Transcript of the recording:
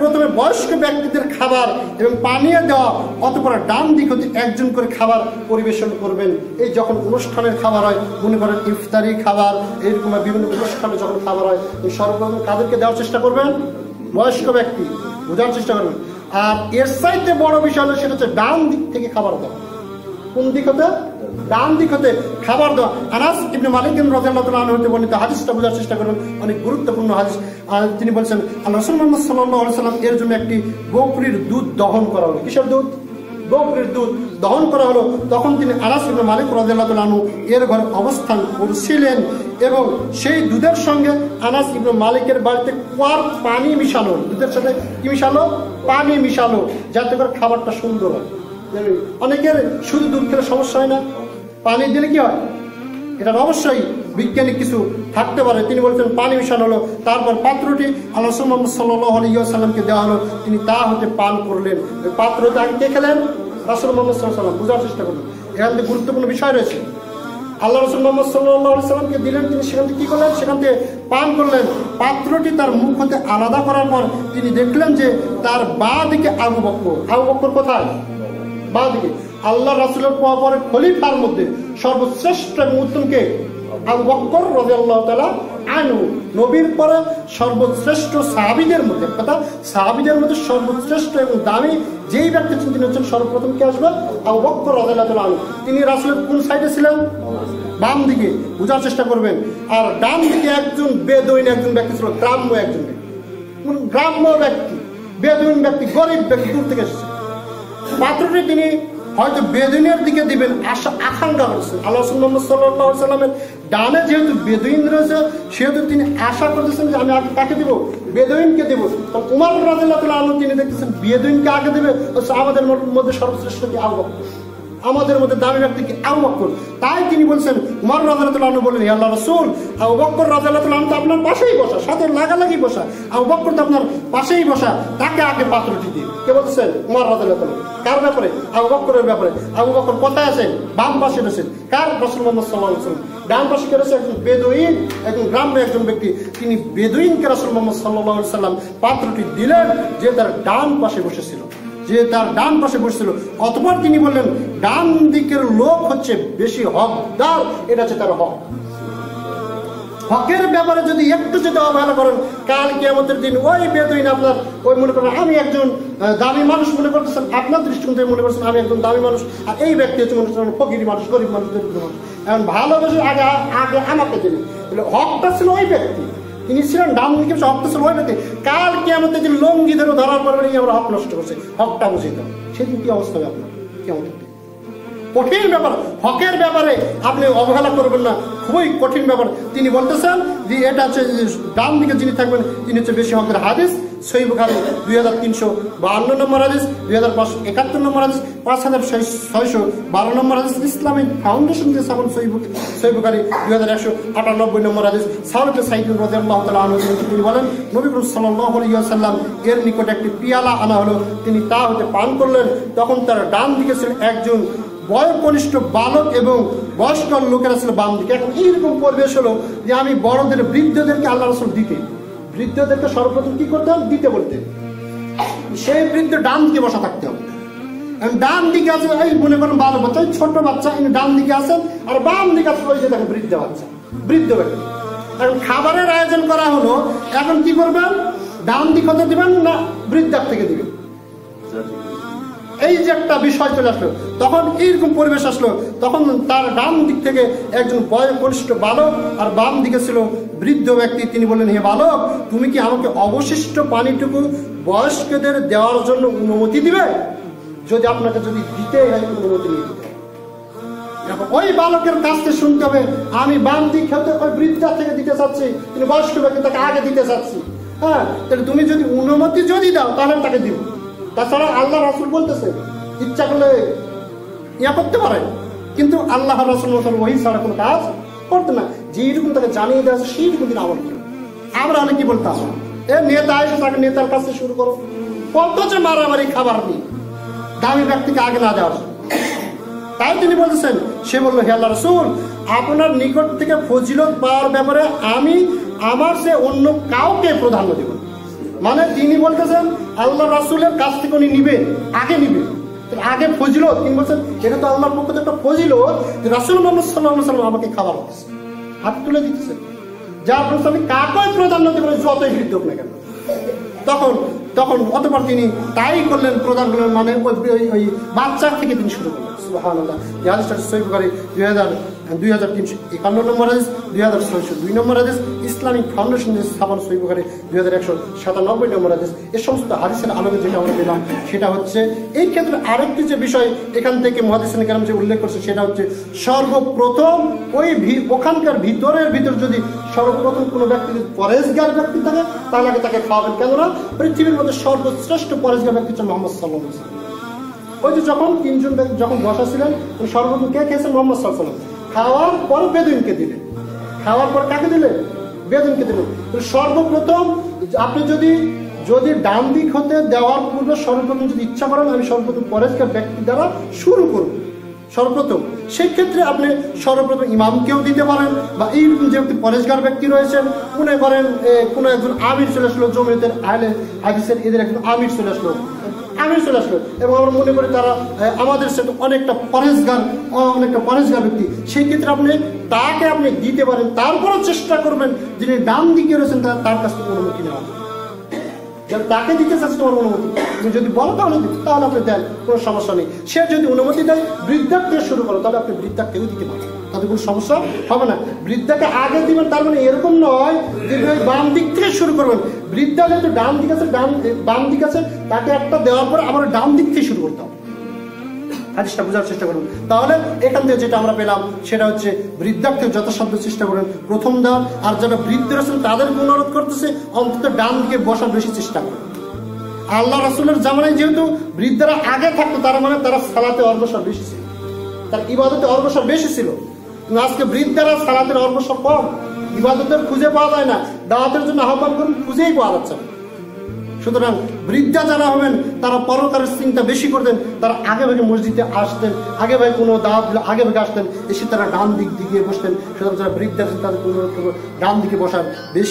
প্রথমে বয়স্ক ব্যক্তিদের খাবার এবং পানীয় দেওয়া, অতঃপর ডান দিক হতে একজন করে খাবার পরিবেশন করবেন। এই যখন অনুষ্ঠানের খাবার হয়, মনে করেন ইফতারি খাবার, এইরকম বিভিন্ন অনুষ্ঠানে যখন খাবার হয়, এই সর্বপ্রথম কাদেরকে দেওয়ার চেষ্টা করবেন? বয়স্ক ব্যক্তি, বোঝার চেষ্টা করবেন। আর এর চাইতে বড় বিষয় হলো সেটা হচ্ছে ডান দিক থেকে খাবার দেওয়া। কোন দিক হতে? ডান দিক হতে খাবার দেওয়া। আনাস ইবনে মালিক রাদিয়াল্লাহু তাআলা আনহু হতে বর্ণিত হাদিসটা বোঝার চেষ্টা করুন, অনেক গুরুত্বপূর্ণ হাদিস। তিনি বলছেন, আল্লাহ রাসূল মুহাম্মদ সাল্লাল্লাহু আলাইহি ওয়াসাল্লাম এর জন্য একটি বকরির দুধ দহন করা হলো। কিসের দুধ? বকরির দুধ দহন করা হলো। তখন তিনি আনাস ইবনে মালিক রাদিয়াল্লাহু তাআলা আনহু এর ঘরে অবস্থান করছিলেন এবং সেই দুধের সঙ্গে আনাস ইবনে মালিকের বাড়িতে কুয়ার পানি মিশালো। দুধের সাথে কি মিশালো? পানি মিশালো, যাতে করে খাবারটা সুন্দর হয়। অনেকের শুধু দুধ খেলে সমস্যা হয় না, পানি দিলে কি হয়? এটা অবশ্যই বিজ্ঞানিক কিছু থাকতে পারে। তিনি বলছেন পানি মিশানো হলো, তারপর পাত্রটি আল্লাহ রাসূল মুহাম্মদ সাল্লাল্লাহু আলাইহি ওয়াসাল্লামকে দেওয়া হলো, তিনি তা হতে পান করলেন। ওই পাত্রটা আগে কে খেলেন? রাসূল মুহাম্মদ সাল্লাল্লাহু আলাইহি ওয়াসাল্লাম। বোঝার চেষ্টা করুন, এখান থেকে গুরুত্বপূর্ণ বিষয় রয়েছে। আল্লাহ রাসূল মুহাম্মদ সাল্লাল্লাহু আলাইহি ওয়াসাল্লামকে দিলেন, তিনি সেখান থেকে কি করলেন? সেখান থেকে পান করলেন। পাত্রটি তার মুখ হতে আলাদা করার পর তিনি দেখলেন যে তার বাঁ দিকে আবু বকর। আবু বকর কোথায়? বাঁ দিকে। আল্লাহ রাসূলের পরে খলিফার মধ্যে সর্বশ্রেষ্ঠ এবং উত্তমকে আবু বকর রাদিয়াল্লাহু তাআলা আনহু। নবীর পরে সর্বশ্রেষ্ঠ সাহাবীদের মধ্যে, কথা সাহাবীদের মধ্যে সর্বশ্রেষ্ঠ এবং দামি যেই ব্যক্তি তিনি হচ্ছেন, সর্বপ্রথম কে আসবে? আবু বকর রাদিয়াল্লাহু তাআলা আনহু। তিনি রাসূলের কোন সাইডে ছিলেন? বাম দিকে। বোঝার চেষ্টা করবেন। আর ডান দিকে একজন বেদুইন একজন ব্যক্তি ছিল, গ্রাম্য একজন ব্যক্তি, গ্রাম্য ব্যক্তি, বেদুইন ব্যক্তি, গরিব ব্যক্তি, দূর থেকে এসেছে। পাত্রটি তিনি হয়তো বেদুইনের দিকে দিবেন আকাঙ্ক্ষা করছেন। আল্লাহ রাসূল মুহাম্মদ সাল্লাল্লাহু আলাইহি ওয়াসাল্লামের ডানে যেহেতু বেদুইন রয়েছে, সেহেতু তিনি আশা করতেছেন যে আমি আগে কাকে দিব? বেদুইনকে দেব। তো উমর রাদিয়াল্লাহু তাআলা আনহু তিনি দেখতেছেন বেদুইনকে আগে দেবে, আমাদের মধ্যে সর্বশ্রেষ্ঠ কি? আবু বকর। আমাদের মধ্যে দামি ব্যক্তি কি? আবু বকর। তাই তিনি বলছেন, উমর রাদিয়াল্লাহু তাআলা আনহু বলেন, হে আল্লাহর রাসূল, আবু বকর রাদিয়াল্লাহু তাআলা আনহু তো আপনার পাশেই বসা, সাথে লাগালাগি বসা, আবু বকর তো আপনার পাশেই বসা, তাকে আগে পাত্রটি দিন। কে বলতেছেন? উমর রাদিয়াল্লাহু তাআলা। কার ব্যাপারে? আবু বকরের ব্যাপারে। আবু বকর কোথায় আছেন? বাম পাশে রয়েছেন। কার? রাসূল মুহাম্মদ সাল্লাল্লাহু আলাইহি ওয়াসাল্লাম। ডান পাশে কে রয়েছে? একজন বেদুইন, একজন গ্রাম্য একজন ব্যক্তি। তিনি বেদুইনকে রাসূল মুহাম্মদ সাল্লাল্লাহু আলাইহি ওয়াসাল্লাম পাত্রটি দিলেন, যে তার ডান পাশে বসেছিল, অতঃপর তিনি বললেন, ডান দিকের লোক হচ্ছে বেশি হকদার, এটা হচ্ছে তার হক। হকের ব্যাপারে যদি একটু যদি অবহেলা করেন, কাল কিয়ামতের দিন ওই বেদুইন আপনার ওই মনে করেন আমি একজন দামি মানুষ মনে করতেছেন, আপনার দৃষ্টিকোণ থেকে মনে করছেন আমি একজন দামি মানুষ, আর এই ব্যক্তি হচ্ছে মনে করেন ফকির মানুষ, গরিব মানুষ, দরিদ্র মানুষ। এখন ভালোবেসে আগে আগে আমাকে দিলেন, হকটা ছিল ওই ব্যক্তি, তিনি ছিলেন ডান দিকে, হকটা ছিল ওই ব্যক্তি। কাল কিয়ামতের দিন লঙ্গি ধরে ধরার পরে আমরা হক নষ্ট করছে, হকটা বুঝে দাও, সেদিন কি অবস্থা হবে আপনার? কিয়ামতের দিন কঠিন ব্যাপার। হকের ব্যাপারে আপনি অবহেলা করবেন না, খুবই কঠিন ব্যাপার। তিনি বলতেছেন যে এটা হচ্ছে ডান দিকে যিনি থাকবেন তিনি হচ্ছে বেশি হকের। হাদিস সহিহ বুখারী 2652 নম্বর হাদিস, 2571 নম্বর হাদিস, 5612 নম্বর হাদিস, ইসলামিক ফাউন্ডেশন যে সাবন সহিহ বুখারী 2198 নম্বর হাদিস। সাউদ সাইদ রাদিয়াল্লাহু তাআলা আনহু তিনি বলেন, নবী করিম সাল্লাল্লাহু আলাইহি ওয়াসাল্লাম এর নিকট একটি পিয়ালা আনা হলো, তিনি তা হতে পান করলেন। তখন তার ডান দিকে ছিল একজন বয়োকনিষ্ঠ বালক এবং বয়স্ক লোকেরা ছিল বাম দিকে। এখন এইরকম পরিবেশ হলো যে আমি বড়দের বৃদ্ধদেরকে আল্লাহ রাসূল দিতে, বৃদ্ধদেরকে সর্বপ্রথম কি করতে হবে? দিতে বলতেন। সেই বৃদ্ধ ডান দিকে বসা থাকতে হবে। ডান দিকে আছে এই মনে করেন বালক বাচ্চা, ছোট বাচ্চা, ইনি ডান দিকে আছেন, আর বাম দিকে আছে ওই যে দেখেন বৃদ্ধ বাচ্চা, বৃদ্ধ ব্যক্তি। এখন খাবারের আয়োজন করা হলো, এখন কি করবেন? ডান দিক হতে দিবেন না বৃদ্ধার থেকে দিবেন? এই যে একটা বিষয় চলে আসলো, তখন এইরকম পরিবেশ আসলো, তখন তার ডান দিক থেকে একজন বয়োকনিষ্ঠ বালক আর বাম দিকে ছিল বৃদ্ধ ব্যক্তি। তিনি বললেন, হে বালক, তুমি কি আমাকে অবশিষ্ট পানিটুকু বয়স্কদের দেওয়ার জন্য অনুমতি দিবে? যদি আপনাকে যদি দিতে হয় অনুমতি নিয়ে দিতে। ওই বালকের কাছ থেকে শুনতে হবে, আমি বাম দিক হতে ওই বৃদ্ধা থেকে দিতে চাচ্ছি, তিনি বয়স্ক ব্যক্তি, তাকে আগে দিতে চাচ্ছি। হ্যাঁ, তাহলে তুমি যদি অনুমতি যদি দাও তাহলে তাকে দিব। তাছাড়া আল্লাহ রাসূল বলতেছে ইচ্ছা করলে ইয়া করতে পারে, কিন্তু আল্লাহ রাসূল ওই ছাড়া কোনো কাজ করতে না। যেইরকম তাকে জানিয়ে দেওয়া আছে সেইরকম দিন আমল করে। আমরা অনেক কি বলতাম, এ নেতা এসে তাকে নেতার কাছে শুরু করো, কত যে মারামারি খাবার নিয়ে দামি ব্যক্তিকে আগে না দেওয়া। তাই তিনি বলতেছেন, সে বললো, হে আল্লাহ রাসূল, আপনার নিকট থেকে ফজিলত পাওয়ার ব্যাপারে আমি আমার সে অন্য কাউকে প্রাধান্য দেব। মানে তিনি বলতেছেন আল্লাহ রাসূলের কাছ থেকে উনি নিবে, আগে নিবে, আগে ফজিলত। তিনি বলছেন এটা তো আল্লাহর পক্ষ থেকে একটা ফজিলত যে রাসূল মুহাম্মদ সাল্লাল্লাহু আলাইহি ওয়াসাল্লাম আমাকে খাবার দিচ্ছে, হাত তুলে দিচ্ছে, যার ফলে আমি কাকেই প্রাধান্য দেব যতই বৃদ্ধ হোক না কেন। তখন অতঃপর তিনি তাই করলেন, প্রদান করলেন, মানে ওই বাচ্চার থেকে তিনি শুরু করলেন। সুবহানাল্লাহ। এই হাদিসটা সহিহ বুখারী 2351 নম্বর হাদিস, 2602 নম্বর হাদিস, ইসলামিক ফাউন্ডেশন স্থাপন সহিহ বুখারী 2197 নম্বর হাদিস। এই সমস্ত হাদিসের আলোকে যেটা আমরা পেলাম সেটা হচ্ছে এই ক্ষেত্রে আরেকটি যে বিষয় এখান থেকে মুহাদ্দিসিন কেরাম যে উল্লেখ করছে সেটা হচ্ছে সর্বপ্রথম ওখানকার ভিতর যদি সর্বপ্রথম কোনো ব্যক্তি যদি পরেশগার ব্যক্তি থাকে তাহলে তাকে খাওয়াবেন। কেননা পৃথিবীর মধ্যে সর্বশ্রেষ্ঠ পরেশগার ব্যক্তি হচ্ছেন মুহাম্মদ সাল্লাল্লাহু আলাইহি ওয়াসাল্লাম। ওই যে যখন তিনজন ব্যক্তি যখন বসা ছিলেন সর্বপ্রথম কে খেয়েছেন? মুহাম্মদ সাল্লাল্লাহু আলাইহি ওয়াসাল্লাম। খাওয়ার পর বেদুইনকে দিলেন, খাওয়ার পর কাকে দিলেন? বেদুইনকে দিলেন। সর্বপ্রথম আপনি যদি ডান দিক হতে দেওয়ার পূর্বে সর্বপ্রথম যদি ইচ্ছা করেন আমি সর্বপ্রথম পরেশগার ব্যক্তি দ্বারা শুরু করব সর্বপ্রথম, সেই ক্ষেত্রে আপনি সর্বপ্রথম ইমামকেও দিতে পারেন, বা এই যে পরেশগার ব্যক্তি রয়েছেন মনে করেন কোনো একজন আমির চলে আসলো, জমিয়তের আহলে হাদিসের এদের একজন আমির চলে আসলো এবং আমরা মনে করি তারা আমাদের সাথে অনেকটা পরেশগার ব্যক্তি, সেই ক্ষেত্রে তাকে আপনি দিতে পারেন। তারপরও চেষ্টা করবেন যিনি ডান দিকে রয়েছেন তার কাছ থেকে অনুমতি নেওয়া, তাকে দিতে চাচ্ছে তোমার অনুমতি, তুমি যদি বলো তাহলে আপনি দেন, কোনো সমস্যা নেই। সে যদি অনুমতি দেয় বৃদ্ধার থেকে শুরু করো তাহলে আপনি বৃদ্ধাকেও দিতে পারেন, তাতে কোনো সমস্যা হবে না। বৃদ্ধাকে আগে দিবেন তার মানে এরকম নয় যে বাম দিক থেকে শুরু করবেন। বৃদ্ধা যেহেতু ডান দিক আছে, বাম দিক আছে, তাকে একটা দেওয়ার পর আবার ডান দিক থেকে শুরু করতে হবে। হাদিসটা বোঝার চেষ্টা করুন। তাহলে এখান থেকে যেটা আমরা পেলাম সেটা হচ্ছে বৃদ্ধাকে যথাসাধ্য চেষ্টা করেন প্রথম দেওয়ার, আর যারা বৃদ্ধ রয়েছেন তাদেরকে অনুরোধ করতেছে অন্তত ডান দিকে বসার বেশি চেষ্টা করেন। আল্লাহ রাসূলের জামানায় যেহেতু বৃদ্ধরা আগে থাকতো তার মানে তারা সালাতে অগ্রসর বেশি ছিল, তার ইবাদতে অগ্রসর বেশি ছিল। আজকে বৃদ্ধরা সালাতের অগ্রসর কম, ইবাদতের খুঁজে পাওয়া যায় না, দাওয়াতের জন্য আহ্বান করুন খুঁজেই পাওয়া যাচ্ছে না। সুতরাং বৃদ্ধা যারা হবেন তারা পরকারের চিন্তা বেশি করতেন, তারা আগে ভাগে মসজিদে আসতেন, আগে ভাগে কোনো দাওয়াত আগে ভাগে আসতেন, এসে তারা ডান দিক দিকে বসতেন। সুতরাং যারা বৃদ্ধা আছেন তাদের ডান দিকে বসার বেশি